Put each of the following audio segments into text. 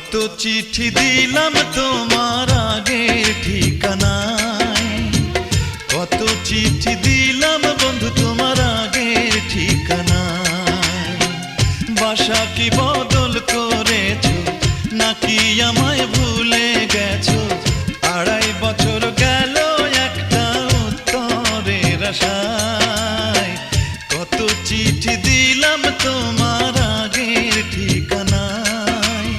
কত চিঠি দিলাম তোমার আগের ঠিকানায়, কত চিঠি দিলাম বন্ধু তোমার আগের ঠিকানায়। বাসা কি বদল করেছো নাকি আমায় ভুলে গেছো? 2.5 বছর গেল একটা উত্তরের আশায়। কত চিঠি দিলাম তোমার আগের ঠিকানায়,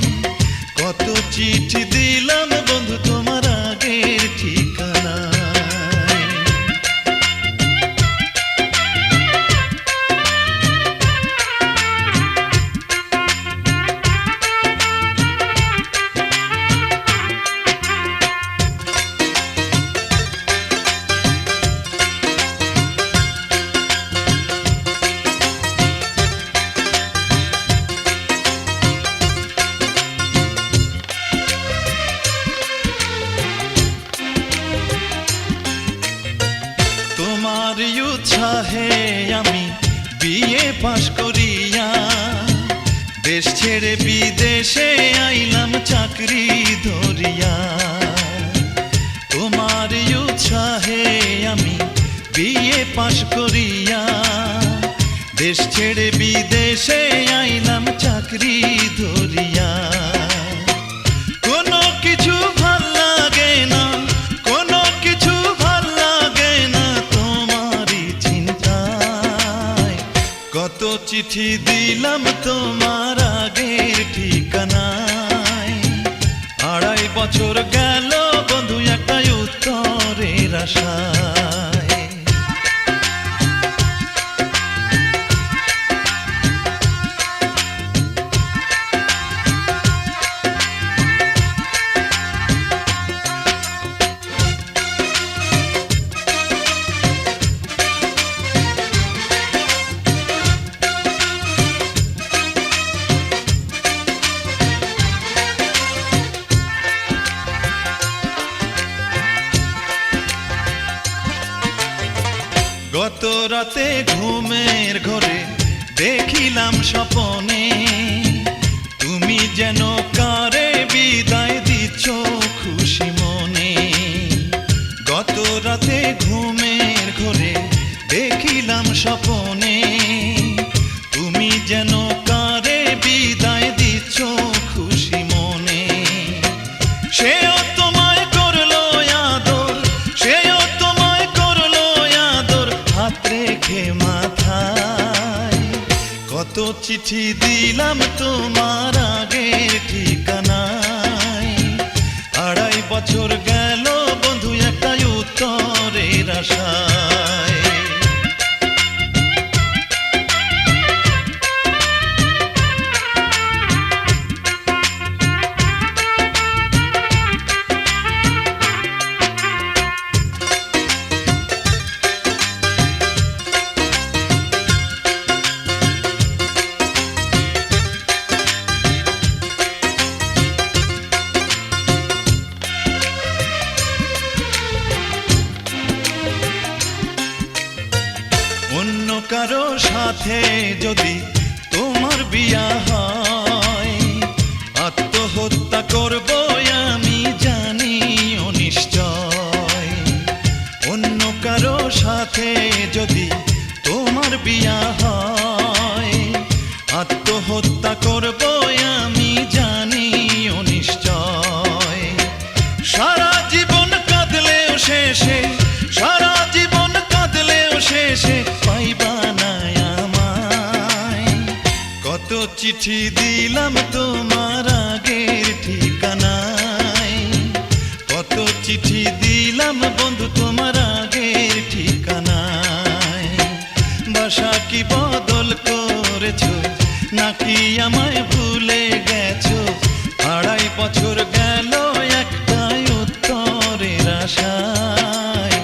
কত চিঠি দিলাম বন্ধু তোমার আগের ঠিকানায়। তোমার উৎসাহে আমি বিয়ে পাশ করিয়া দেশ ছেড়ে বিদেশে আইলাম চাকরি ধরিয়া। তোমার উৎসাহে আমি বিয়ে পাশ করিয়া দেশ ছেড়ে বিদেশে আইলাম চাকরি ধরিয়া। কোনো কিছু ভাল লাগে না, কোনো কিছু ভাল লাগে না তোমারই চিন্তায়। কত চিঠি দিলাম তোমার আগের ঠিকানায়, 2.5 বছর গেল বন্ধু একটা উত্তরের আশায়। গত রাতে ঘুমের ঘরে দেখিলাম স্বপনে, তুমি যেন কারে বিদায় দিচ্ছ খুশি মনে। গত রাতে ঘুমের ঘরে দেখিলাম স্বপনে, তুমি যেন কারে বিদায় দিচ্ছ খুশি মনে। সেও তোমায় করলো আদর, সেও তোমায় করলো আদর হাত রেখে মাথায়। কত চিঠি দিলাম তোমার আগের ঠিকানায়, 2.5 বছর গেল বন্ধু একটা উত্তরের আশায়। অন্য কারো সাথে যদি তোমার বিয়া হয়, আত্মহত্যা করব আমি জানি অনিশ্চয়। অন্য কারো সাথে যদি তোমার বিয়া হয়, আত্মহত্যা করব আমি জানি অনিশ্চয়। সারা জীবন কাঁদলেও শেষে, সারা জীবন কাঁদলেও শেষে পাইবা না আমায়। কত চিঠি দিলাম তোমার আগের ঠিকানায়, কত চিঠি দিলাম বন্ধু তোমার আগের ঠিকানায়। বাসা কি বদল করেছো নাকি আমায় ভুলে গেছো? 2.5 বছর গেল একটা উত্তরের আশায়।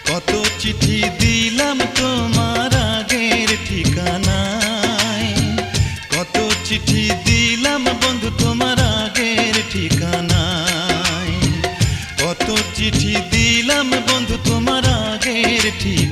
কত চিঠি দিলাম তোমার আগের ঠিকানায়, কত চিঠি দিলাম বন্ধু তোমার আগের ঠিকানায়, কত চিঠি দিলাম বন্ধু তোমার আগের ঠিকানায়।